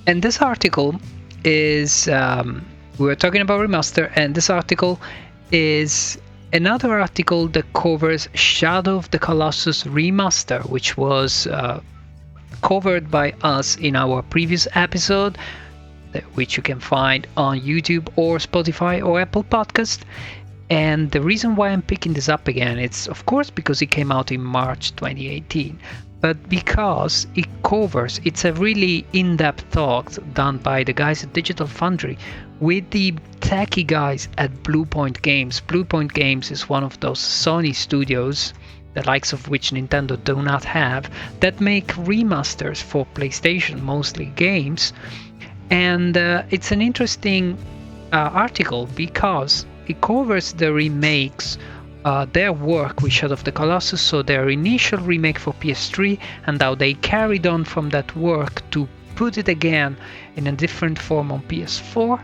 And this article is we're talking about remaster, and this article is another article that covers Shadow of the Colossus remaster, which was covered by us in our previous episode, which you can find on YouTube or Spotify or Apple Podcast. And the reason why I'm picking this up again, it's of course because it came out in March 2018, but because it's a really in-depth talk done by the guys at Digital Foundry with the techie guys at Bluepoint Games. Bluepoint Games is one of those Sony studios, the likes of which Nintendo do not have, that make remasters for PlayStation, mostly games. And it's an interesting article because it covers the remakes, their work with Shadow of the Colossus, so their initial remake for PS3 and how they carried on from that work to put it again in a different form on PS4.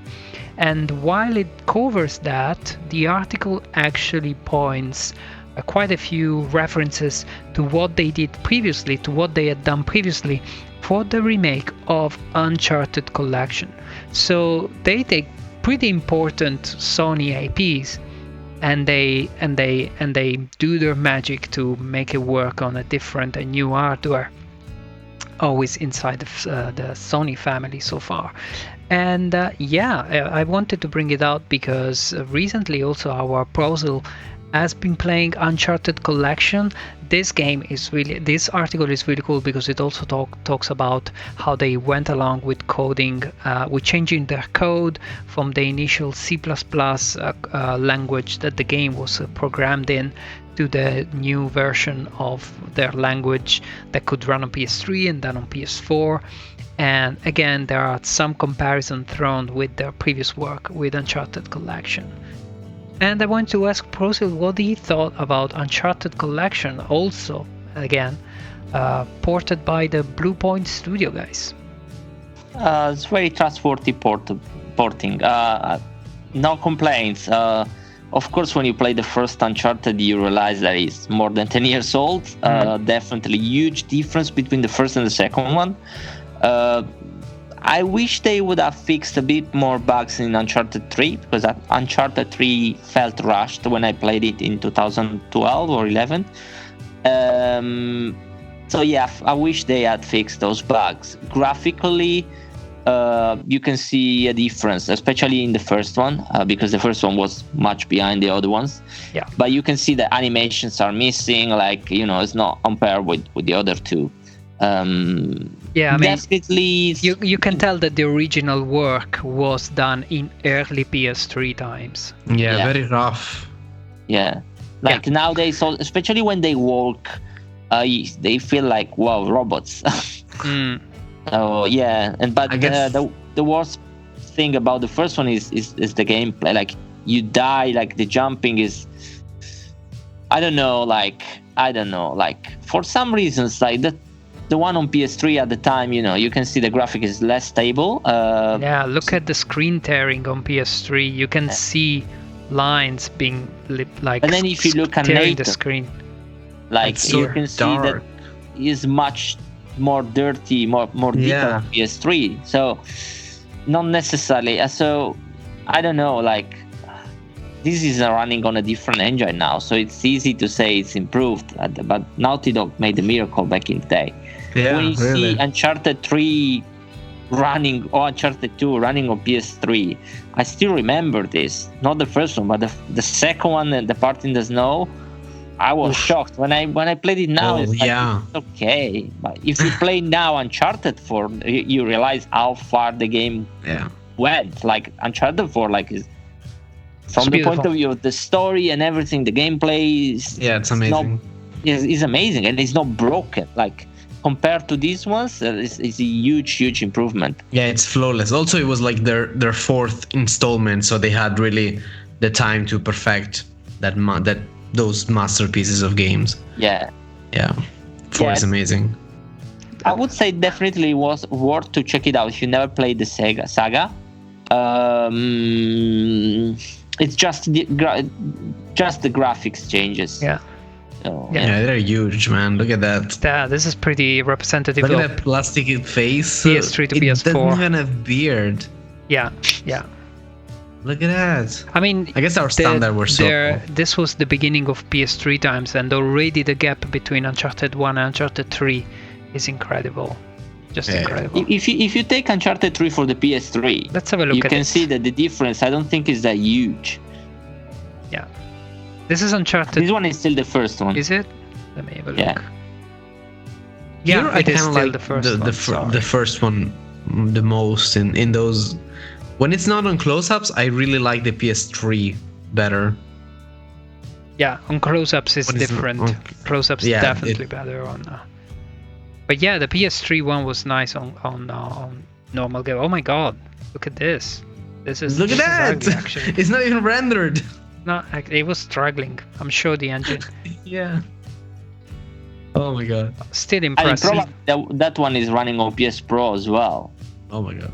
And while it covers that, the article actually points quite a few references to what they did previously, to what they had done previously for the remake of Uncharted Collection. So they take pretty important Sony IPs and they do their magic to make it work on a different and new hardware, always inside the Sony family so far. And I wanted to bring it out because recently also our Prosil has been playing Uncharted Collection. This article is really cool because it also talks about how they went along with coding, with changing their code from the initial C++ language that the game was programmed in to the new version of their language that could run on PS3 and then on PS4. And again, there are some comparison thrown with their previous work with Uncharted Collection. And I want to ask Prosil what he thought about Uncharted Collection, also, again, ported by the Bluepoint Studio guys. It's very trustworthy porting. No complaints. Of course, when you play the first Uncharted, you realize that it's more than 10 years old. Definitely huge difference between the first and the second one. I wish they would have fixed a bit more bugs in Uncharted 3, because Uncharted 3 felt rushed when I played it in 2012 or 11. So yeah, I wish they had fixed those bugs. Graphically, you can see a difference, especially in the first one, because the first one was much behind the other ones. Yeah. But you can see the animations are missing, it's not compared with the other two. Definitely you can tell that the original work was done in early PS3 times. Yeah, very rough. Yeah, nowadays, especially when they walk, they feel like robots. Oh yeah, but I guess the worst thing about the first one is the gameplay. Like, you die, like the jumping is, I don't know, for some reasons, like the one on PS3 at the time, you can see the graphic is less stable. Look at the screen tearing on PS3. You can see lines being like. And then if you look at the screen, you can see that is much more dirty, more detailed on PS3. So not necessarily. So I don't know. This is running on a different engine now, so it's easy to say it's improved. But Naughty Dog made a miracle back in the day. Yeah, when you see Uncharted 3 running, or Uncharted 2 running on PS3, I still remember this. Not the first one, but the second one, and the part in the snow. I was shocked when I played it now. It's okay, but if you play now Uncharted 4, you realize how far the game went. Like Uncharted 4, is from the point of view of the story and everything, the gameplay is it's amazing. Is amazing, and it's not broken. Compared to these ones, it's a huge improvement. Yeah, it's flawless. Also, it was their fourth installment, so they had really the time to perfect those masterpieces of games. Yeah. 4 is amazing. I would say definitely was worth to check it out if you never played the saga. It's just the graphics changes. Yeah. So, Yeah, they're huge, man. Look at that. Yeah, this is pretty representative Look of at that plastic face. PS3 to it PS4. doesn't even have beard. yeah. Look at that. I mean, I guess our standard were so cool. this was the beginning of PS3 times, and already the gap between Uncharted 1 and Uncharted 3 is incredible. Just incredible. If you take Uncharted 3 for the PS3, Let's have a look you at can it. see that the difference I don't think is that huge. Yeah. This is Uncharted. This one is still the first one. Is it? Let me have a look. Yeah. Here I it is kind of still like the first one. the first one the most in those. When it's not on close-ups, I really like the PS3 better. Yeah, on close-ups is When it's different. on- Close-ups Yeah, definitely better on. But yeah, the PS3 one was nice on normal game. Oh my god, look at this. This is Look at this is that! ugly, actually. It's not even rendered. It was struggling. I'm sure the engine. Yeah. Oh my god. Still I mean, impressive. probably that one is running on PS Pro as well. Oh my god.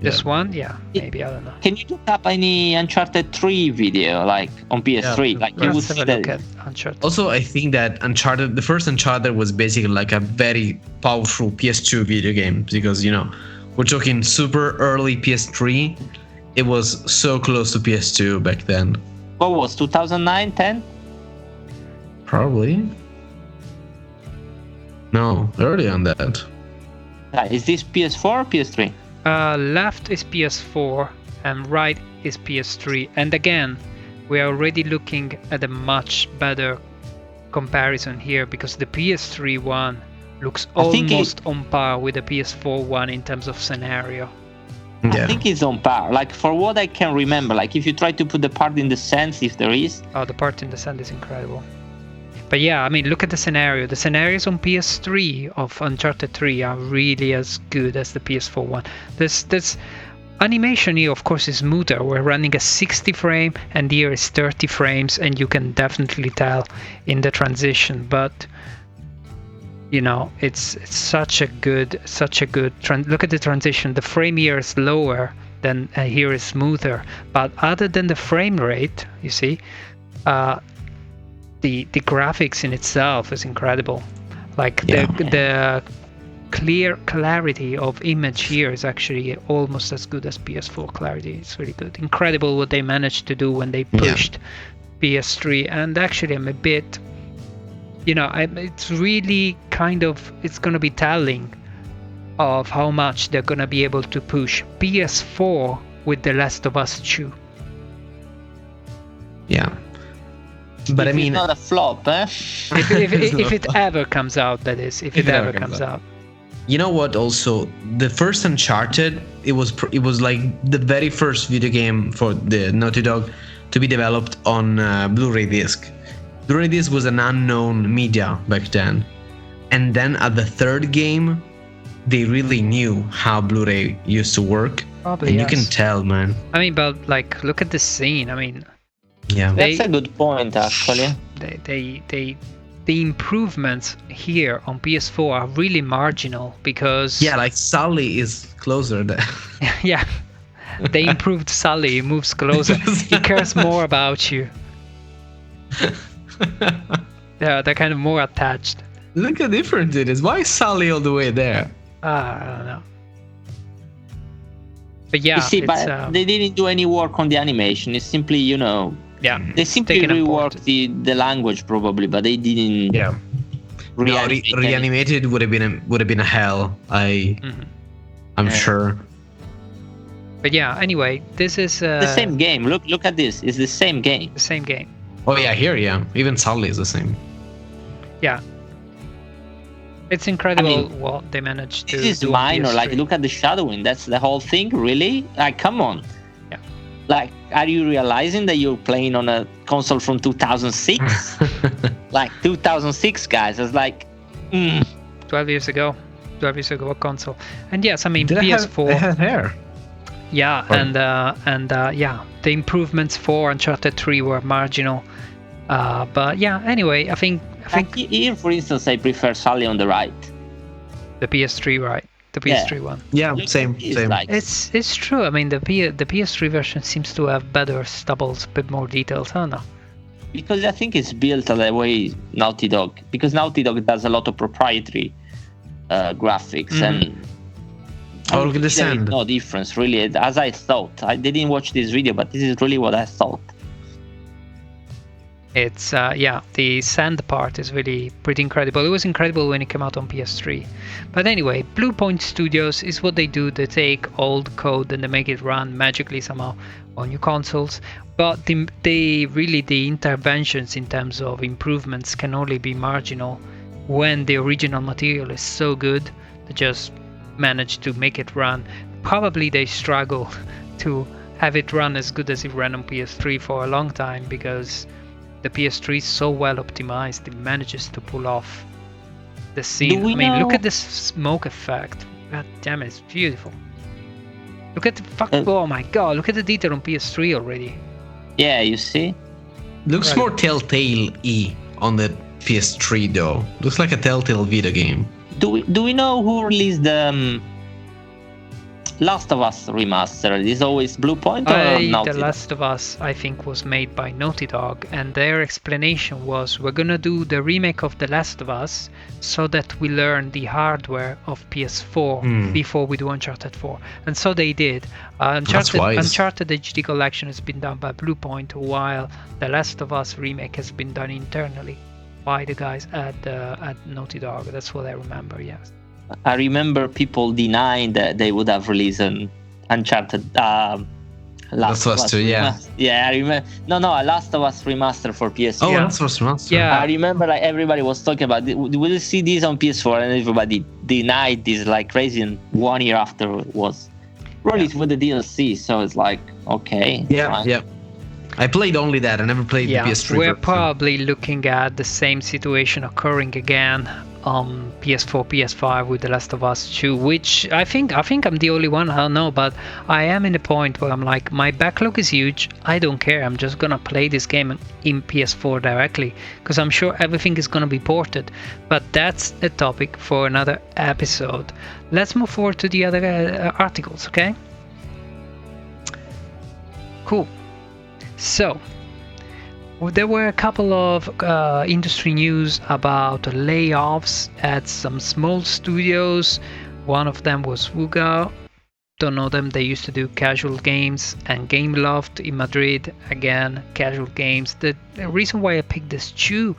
This one, yeah, maybe, I don't know. Can you look up any Uncharted 3 video like on PS3? Yeah. Like you would Let's see have a look that. at Uncharted. Also, I think that Uncharted, the first Uncharted was basically like a very powerful PS2 video game because, we're talking super early PS3. It was so close to PS2 back then. What was 2009, 10? Probably. No, early on that. Is this PS4 or PS3? Left is PS4 and right is PS3. And again, we are already looking at a much better comparison here because the PS3 one looks almost on par with the PS4 one in terms of scenario. I think it's on par. Like for what I can remember, like if you try to put the part in the sense, if there is. Oh, the part in the sand is incredible. But yeah, I mean, look at the scenario. The scenarios on PS3 of Uncharted 3 are really as good as the PS4 one. This animation here, of course, is smoother. We're running a 60 frame, and here is 30 frames, and you can definitely tell in the transition. But it's such a good look at the transition. The frame here is lower than here is smoother. But other than the frame rate, you see. The graphics in itself is incredible. Like the clear clarity of image here is actually almost as good as PS4 clarity. It's really good. Incredible what they managed to do when they pushed PS3. And actually, I'm a bit, it's really it's going to be telling of how much they're going to be able to push PS4 with The Last of Us 2. Yeah. But I mean, it's not a flop, eh? if it ever comes out, that is, if it ever comes out. You know what? Also, the first Uncharted, it was like the very first video game for the Naughty Dog to be developed on Blu-ray disc. Blu-ray disc was an unknown media back then, and then at the third game, they really knew how Blu-ray used to work. Probably, and you can tell, man. I mean, but like, look at the scene. I mean. Yeah, that's a good point, actually. The improvements here on PS4 are really marginal because like Sully is closer there. Yeah, they improved Sully. He moves closer. He cares more about you. They're kind of more attached. Look how different it is. Why is Sully all the way there? I don't know. But yeah, you see, but they didn't do any work on the animation. It's simply, they simply reworked the language probably, but they didn't. Yeah. Reanimated would have been a hell. I'm sure. But yeah, anyway, this is the same game. Look at this. It's the same game. The same game. Oh yeah, here, even Sully is the same. Yeah. It's incredible what they managed to do. This is minor. Like, look at the shadowing. That's the whole thing, really? Like, come on. Yeah. Like, are you realizing that you're playing on a console from 2006? Like, 2006, guys. It's like... 12 years ago, a console. And yes, I mean, Did PS4... It had hair. Yeah, and the improvements for Uncharted 3 were marginal. But yeah, anyway, I think here, for instance, I prefer Sully on the right. The PS3, right? The PS3 one. Yeah, same. Like. It's true. I mean, the PS3 version seems to have better stubbles, a bit more details. I don't know. because I think it's built the way Naughty Dog, because Naughty Dog does a lot of proprietary graphics, and Oh, look at the there is sand. no difference really, as I thought. I didn't watch this video, but this is really what I thought. It's the sand part is really pretty incredible. It was incredible when it came out on PS3. But anyway, Blue Point Studios is what they do. They take old code and they make it run magically somehow on new consoles. But the interventions in terms of improvements can only be marginal when the original material is so good. They just manage to make it run. Probably they struggle to have it run as good as it ran on PS3 for a long time, because the PS3 is so well optimized, it manages to pull off the scene. I mean, look at this smoke effect. God damn it, it's beautiful. Look at the oh my god, look at the detail on PS3 already. Yeah, you see? Looks more Telltale-y on the PS3 though. Looks like a Telltale video game. Do we know who released the Last of Us remaster? Is always Blue Point or Naughty Dog? The Last of Us, I think, was made by Naughty Dog, and their explanation was, we're gonna do the remake of The Last of Us so that we learn the hardware of PS4 before we do Uncharted 4. And so they did. Uncharted HD Collection has been done by Blue Point, while The Last of Us remake has been done internally by the guys at Naughty Dog. That's what I remember, yes. I remember people denying that they would have released an Uncharted Last of Us 2, yeah. Yeah, I remember. No, a Last of Us remaster for PS4. Oh, Last of Us remaster. Yeah. I remember like everybody was talking about, we'll see this on PS4, and everybody denied this like crazy, and 1 year after it was released with the DLC, so it's like, okay. Yeah, fine. yeah. I played only that. I never played the PS3 We're version. probably looking at the same situation occurring again on PS4, PS5 with The Last of Us 2, which I think I'm the only one, I don't know, but I am in a point where I'm like, my backlog is huge, I don't care, I'm just gonna play this game in PS4 directly, because I'm sure everything is gonna be ported. But that's a topic for another episode. Let's move forward to the other articles, okay? Cool. So, there were a couple of industry news about layoffs at some small studios. One of them was Wuga. Don't know them. They used to do casual games, and Gameloft in Madrid, again, casual games. The reason why I picked these two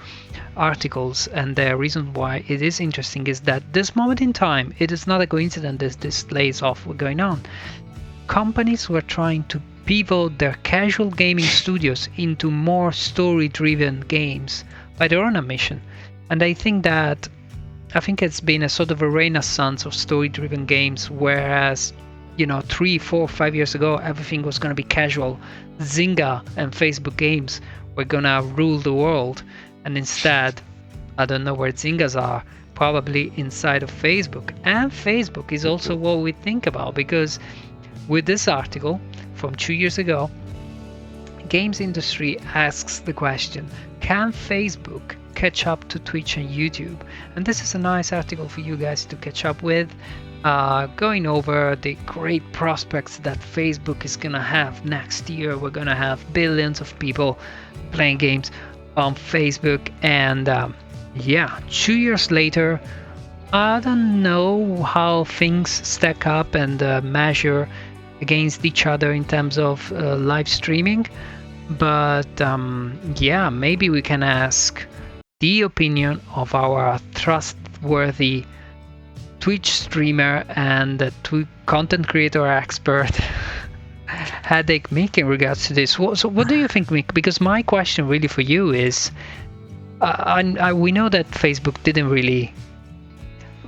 articles, and the reason why it is interesting, is that this moment in time, it is not a coincidence that this layoffs were going on. Companies were trying to pivot their casual gaming studios into more story-driven games by their own admission, and I think it's been a sort of a renaissance of story-driven games, whereas 3, 4, 5 years ago everything was going to be casual. Zynga and Facebook games were gonna rule the world, and instead, I don't know where Zyngas are, probably inside of Facebook. And Facebook is also what we think about, because with this article from 2 years ago, Games Industry asks the question, can Facebook catch up to Twitch and YouTube? And this is a nice article for you guys to catch up with, going over the great prospects that Facebook is gonna have next year. We're gonna have billions of people playing games on Facebook, and 2 years later, I don't know how things stack up and measure against each other in terms of live streaming, but maybe we can ask the opinion of our trustworthy Twitch streamer and content creator expert HeadacheMik in regards to this. So what do you think, Mick? Because my question really for you is, we know that Facebook didn't really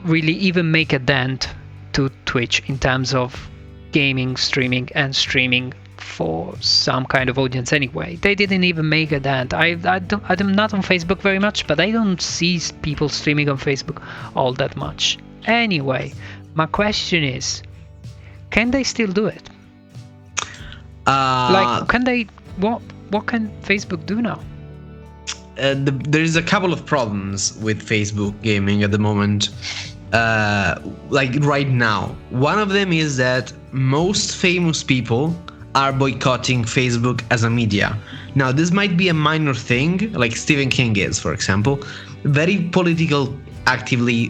even make a dent to Twitch in terms of gaming, streaming for some kind of audience anyway. They didn't even make a dent. I'm not on Facebook very much, but I don't see people streaming on Facebook all that much. Anyway, my question is, can they still do it? Can they? What can Facebook do now? There's a couple of problems with Facebook gaming at the moment. Right now, one of them is that most famous people are boycotting Facebook as a media. Now, this might be a minor thing, like Stephen King is, for example. Very actively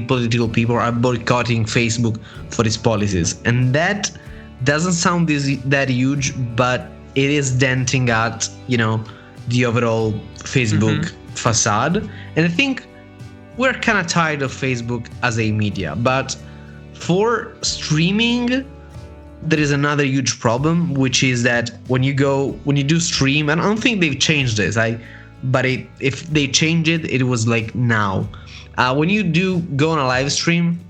political people are boycotting Facebook for its policies, and that doesn't sound that huge, but it is denting at the overall Facebook facade. And I think we're kind of tired of Facebook as a media, but for streaming, there is another huge problem, which is that when you do stream, and I don't think they've changed this, if they change it, it was like now. When you do go on a live stream,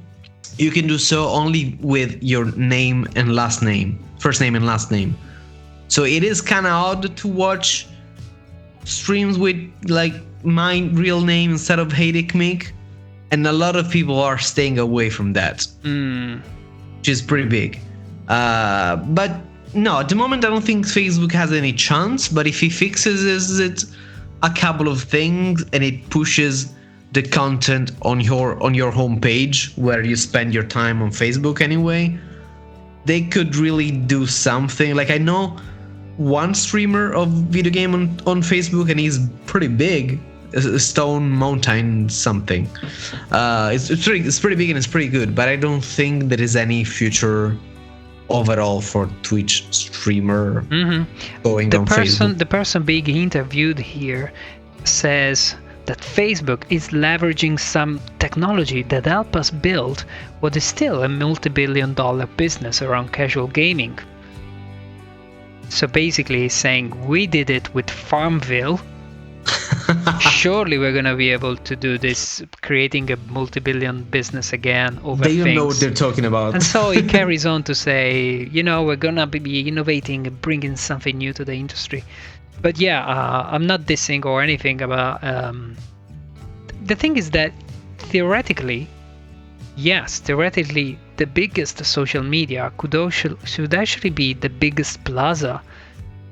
you can do so only with your name and last name, first name and last name. So it is kind of odd to watch streams with like my real name instead of HeadacheMik, and a lot of people are staying away from that, which is pretty big. But no, at the moment I don't think Facebook has any chance. But if he fixes it a couple of things and it pushes the content on your homepage where you spend your time on Facebook anyway, they could really do something. Like, I know one streamer of video game on Facebook, and he's pretty big, Stone Mountain something. It's pretty big and it's pretty good, but I don't think there is any future overall for Twitch streamer going on Facebook. The person being interviewed here says that Facebook is leveraging some technology that help us build what is still a multi-billion-dollar business around casual gaming. So basically he's saying, we did it with Farmville. Surely we're gonna be able to do this, creating a multi-billion business again over things. They don't things. know what they're talking about. And so he carries on to say, we're gonna be innovating and bringing something new to the industry. But yeah, I'm not dissing or anything about. The thing is that theoretically, the biggest social media should actually be the biggest plaza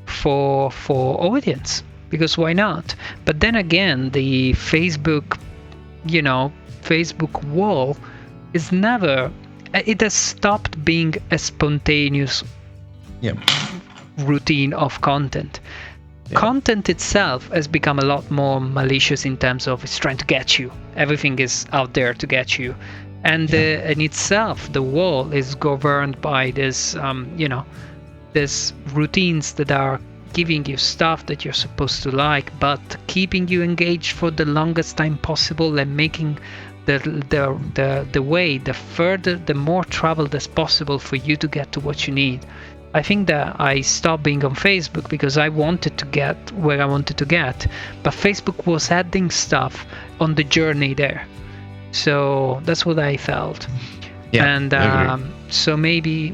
for audience, because why not? But then again, the Facebook wall is never. It has stopped being a spontaneous routine of content. Content itself has become a lot more malicious in terms of it's trying to get you. Everything is out there to get you, and in itself, the wall is governed by this, this routines that are giving you stuff that you're supposed to like, but keeping you engaged for the longest time possible and making the way, the more traveled as possible for you to get to what you need. I think that I stopped being on Facebook because I wanted to get where I wanted to get, but Facebook was adding stuff on the journey there. So that's what I felt. And so maybe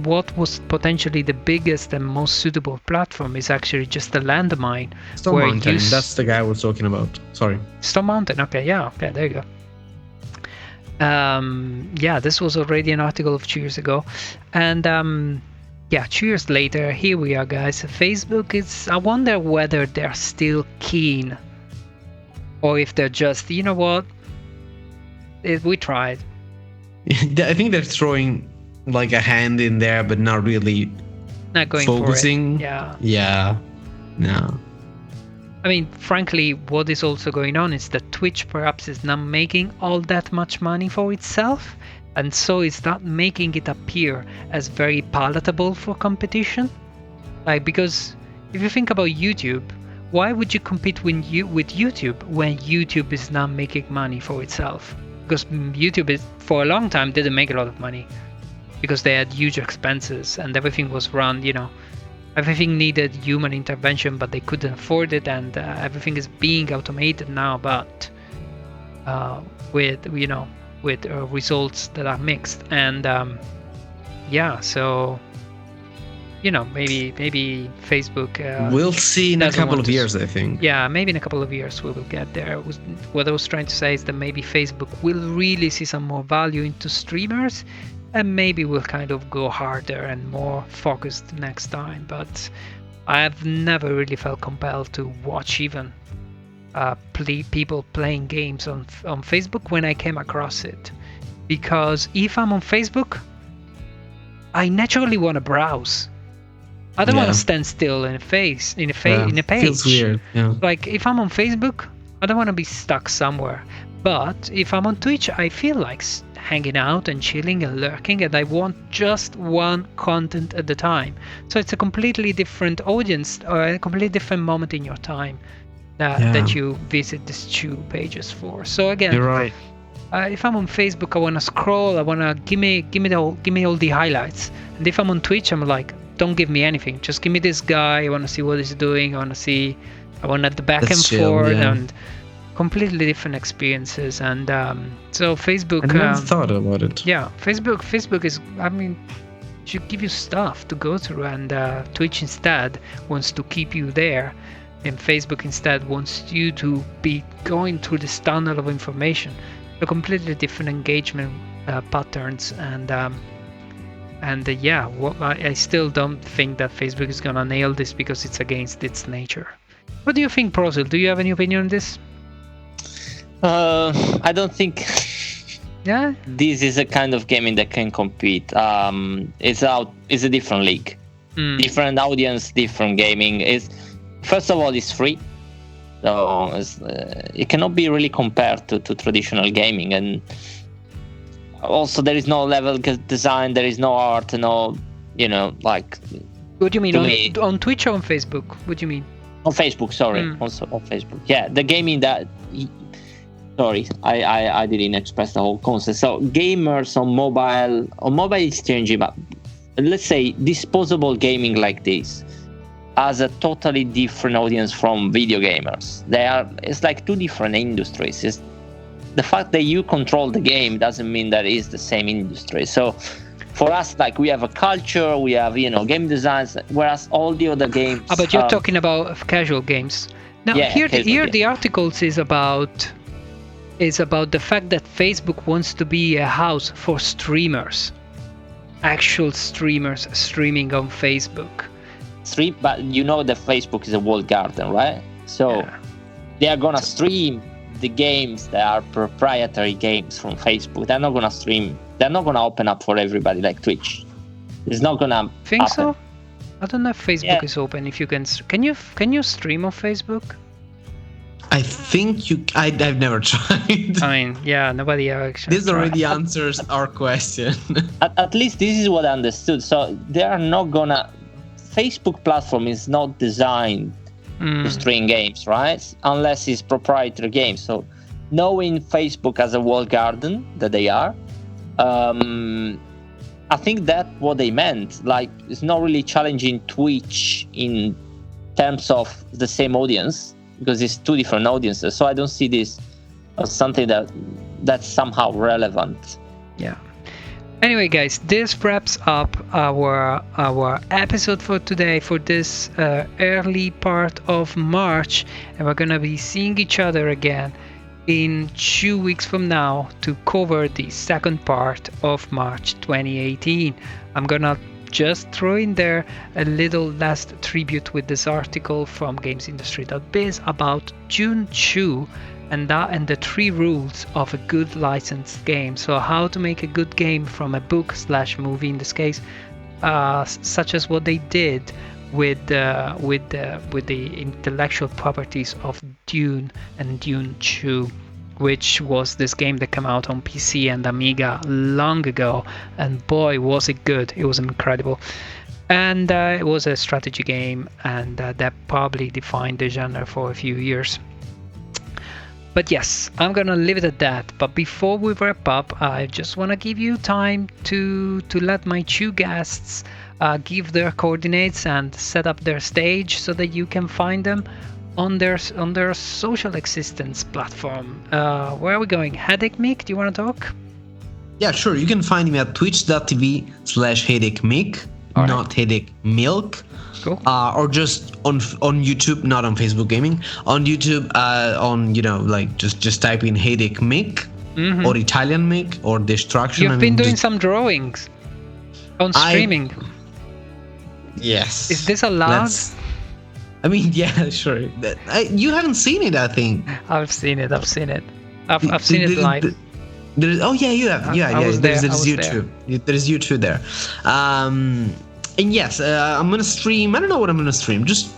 what was potentially the biggest and most suitable platform is actually just a landmine. Stone Mountain, that's the guy I was talking about. Sorry. Stone Mountain, okay, there you go. This was already an article of 2 years ago. And 2 years later, here we are, guys. Facebook is, I wonder whether they're still keen, or if they're just, you know what, we tried. I think they're throwing like a hand in there, but not really going focusing. For it. No. I mean, frankly, what is also going on is that Twitch perhaps is not making all that much money for itself, and so it's not making it appear as very palatable for competition. Like, because if you think about YouTube, why would you compete with YouTube when YouTube is not making money for itself? Because YouTube for a long time didn't make a lot of money because they had huge expenses and everything was run, everything needed human intervention, but they couldn't afford it, and everything is being automated now, but with results that are mixed. And so maybe Facebook we'll see in a couple of years, I think. Maybe in a couple of years we will get there. What I was trying to say is that maybe Facebook will really see some more value into streamers, and maybe we'll kind of go harder and more focused next time. But I've never really felt compelled to watch even people playing games on Facebook when I came across it, because if I'm on Facebook, I naturally want to browse. I don't want to Yeah. stand still in a face in a Yeah, in a page. feels weird. Yeah. Like if I'm on Facebook, I don't want to be stuck somewhere. But if I'm on Twitch, I feel like hanging out and chilling and lurking, and I want just one content at a time. So it's a completely different audience or a completely different moment in your time that you visit these two pages for. So again, You're right. if I'm on Facebook, I want to scroll. I want to give me all the highlights. And if I'm on Twitch, I'm like, don't give me anything. Just give me this guy. I want to see what he's doing. I want the back That's and chill, forth yeah. and completely different experiences. And so Facebook. I never thought about it. Yeah, Facebook is. I mean, should give you stuff to go through, and Twitch instead wants to keep you there, and Facebook instead wants you to be going through this tunnel of information. A completely different engagement patterns, and I still don't think that Facebook is gonna nail this because it's against its nature. What do you think, Prosil? Do you have any opinion on this? I don't think Yeah. this is a kind of gaming that can compete. It's a different league, different audience, different gaming. First of all, it's free, so it cannot be really compared to traditional gaming. And also, there is no level design, there is no art, no, like. What do you mean on Twitch or on Facebook? What do you mean? On Facebook, sorry, also on Facebook. Yeah, the gaming that. Sorry, I didn't express the whole concept. So gamers on mobile is changing, but let's say disposable gaming like this has a totally different audience from video gamers. It's like two different industries. It's the fact that you control the game doesn't mean that it's the same industry. So for us, like, we have a culture, we have game designs, whereas all the other games. But you're talking about casual games. Now here the articles is about the fact that Facebook wants to be a house for streamers, actual streamers streaming on Facebook. But that Facebook is a walled garden, right? So they are gonna stream the games that are proprietary games from Facebook. They're not gonna stream. They're not gonna open up for everybody like Twitch. It's not gonna. Think happen. so? I don't know if Facebook is open. If you can you stream on Facebook? I think I've never tried. I mean, yeah, nobody actually. This already answers our question. At least this is what I understood. So they are not gonna. Facebook platform is not designed to stream games, right? Unless it's proprietary games. So knowing Facebook as a walled garden that they are, I think that's what they meant. Like, it's not really challenging Twitch in terms of the same audience, because it's two different audiences. So I don't see this as something that's somehow relevant. Yeah. Anyway, guys, this wraps up our episode for today, for this early part of March, and we're gonna be seeing each other again in 2 weeks from now to cover the second part of March 2018. I'm gonna just throw in there a little last tribute with this article from gamesindustry.biz about June 2 and the 3 rules of a good licensed game. So how to make a good game from a book/movie in this case, such as what they did with the intellectual properties of Dune and Dune 2, which was this game that came out on PC and Amiga long ago, and boy was it good. It was incredible. And it was a strategy game, and that probably defined the genre for a few years. But yes, I'm gonna leave it at that. But before we wrap up, I just want to give you time to let my 2 guests give their coordinates and set up their stage so that you can find them on their social existence platform. Where are we going? HeadacheMik, do you want to talk? Yeah, sure. You can find me at twitch.tv/HeadacheMik, not HeadacheMilk. Cool. Or just on YouTube, not on Facebook Gaming. On YouTube, just type in HeadacheMik or Italian Mick or Destruction. You've been doing some drawings on streaming. Yes. Is this allowed? Yeah, sure. You haven't seen it, I think. I've seen it. I've seen it live. You have. There's YouTube. There's YouTube there. And yes, I'm gonna stream. I don't know what I'm gonna stream. Just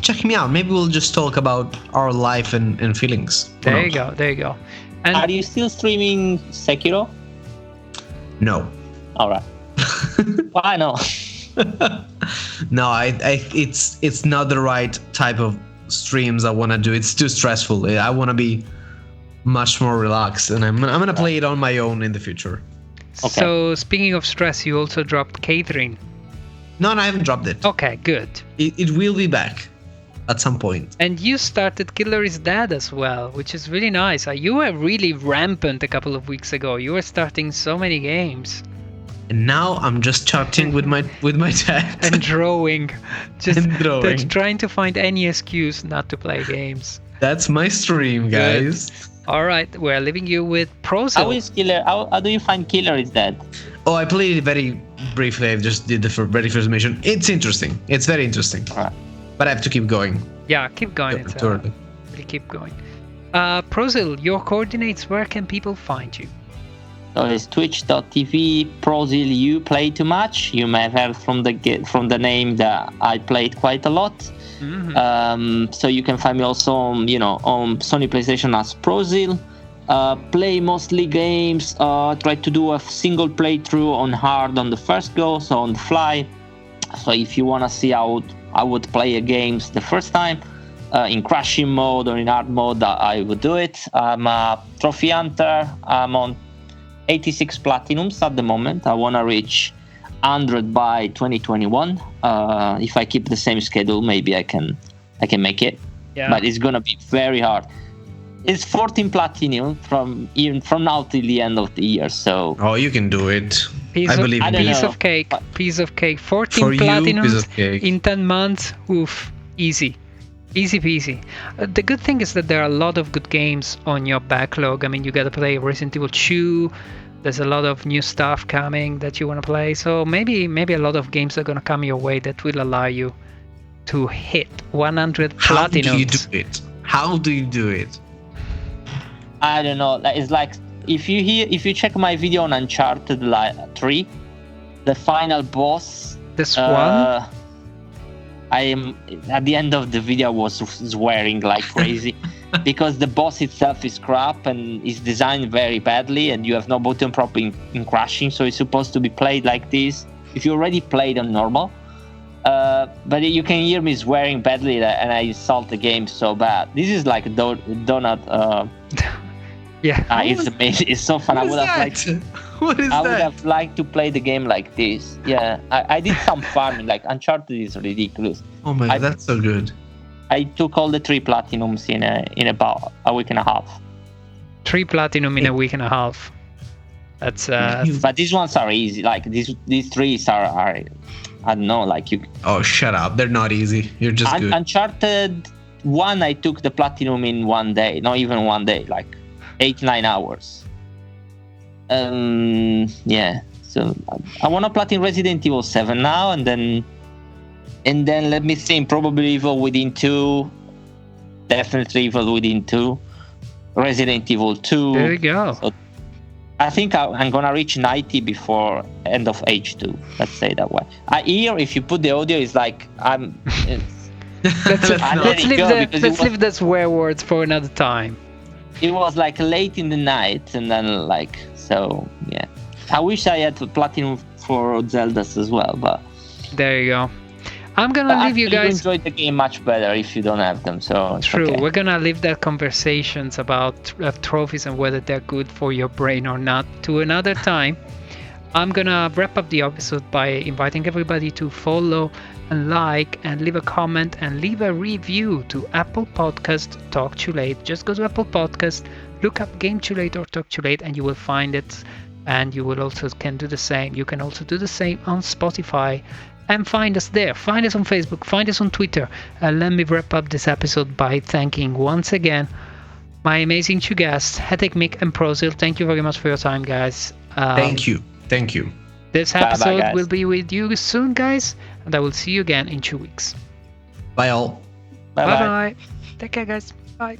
check me out. Maybe we'll just talk about our life and feelings. There you go. There you go. And Are you still streaming Sekiro? No. All right. Why not? No, it's not the right type of streams I want to do. It's too stressful. I want to be much more relaxed, and I'm gonna play it on my own in the future. Okay. So speaking of stress, you also dropped Catherine. No, I haven't dropped it. Okay, good. It will be back at some point. And you started Killer is Dead as well, which is really nice. You were really rampant a couple of weeks ago. You were starting so many games. And now I'm just chatting with my dad. And drawing. Just And drawing. trying to find any excuse not to play games. That's my stream, guys. All right, we're leaving you with Prosil. How is Killer? How do you find Killer is Dead? Oh, I played it very briefly. I just did the very first mission. It's interesting. It's very interesting. Alright. But I have to keep going. Yeah, keep going. It's really keep going. Prosil, your coordinates, where can people find you? So it's twitch.tv Prosil you play too much. You may have heard from the name that I played quite a lot. Mm-hmm. So you can find me also on Sony PlayStation as Prosil. Play mostly games. Try to do a single playthrough on hard on the first go, so on the fly. So if you wanna see how I would play a games the first time, in crashing mode or in hard mode, I would do it. I'm a trophy hunter. I'm on 86 platinums at the moment. I want to reach 100 by 2021. If I keep the same schedule, maybe I can make it. Yeah. But it's gonna be very hard. It's 14 platinum from now till the end of the year. So Oh, you can do it. Piece I of- believe I in don't you. Piece know. of cake. Piece of cake. 14 For you, platinums piece of cake. in 10 months. Oof. Easy. Easy peasy. The good thing is that there are a lot of good games on your backlog. I mean, you got to play Resident Evil 2. There's a lot of new stuff coming that you want to play. So maybe a lot of games are going to come your way that will allow you to hit 100 How do you platinums. do it? How do you do it? I don't know. It's like if you check my video on Uncharted 3, the final boss. This one? I am at the end of the video was swearing like crazy because the boss itself is crap and is designed very badly, and you have no button prop in crashing, so it's supposed to be played like this. If you already played on normal, but you can hear me swearing badly, and I insult the game so bad. This is like donut. Yeah. It's amazing. It's so fun. I would have liked. What is I would that? have liked to play the game like this. Yeah, I did some farming. Like Uncharted is ridiculous. Oh my god, that's so good. I took all the 3 platinums in about a week and a half. 3 platinum in a week and a half. That's But these ones are easy. Like these 3s are I don't know. Like you. Oh, shut up. They're not easy. You're just good. Uncharted 1, I took the platinum in 1 day. Not even 1 day. Like 8-9 hours. Yeah. So I want to platinum Resident Evil 7 now, and then let me think. Probably Evil Within 2. Definitely Evil Within 2. Resident Evil 2. there you go. So I think I'm gonna reach 90 before end of H2. Let's say that way. I hear if you put the audio, it's like I'm. Let's let it go, because it was- leave the swear words for another time. It was like late in the night, and then like so. Yeah, I wish I had platinum for Zeldas as well, but There you go. I'm gonna leave you guys. enjoy the game much better if you don't have them. So it's True. okay. We're gonna leave that conversations about trophies and whether they're good for your brain or not to another time. I'm gonna wrap up the episode by inviting everybody to follow and like and leave a comment and leave a review to Apple Podcast Talk Too Late. Just go to Apple Podcast, look up Game Too Late or Talk Too Late, and you will find it. And you will also can do the same. You can also do the same on Spotify. And find us there. Find us on Facebook. Find us on Twitter. And let me wrap up this episode by thanking once again my amazing 2 guests, HeadacheMik and Prosil. Thank you very much for your time, guys. Thank you. Thank you. This Bye-bye, episode guys. will be with you soon, guys. And I will see you again in 2 weeks. Bye all. Bye bye. Bye-bye. Take care, guys. Bye.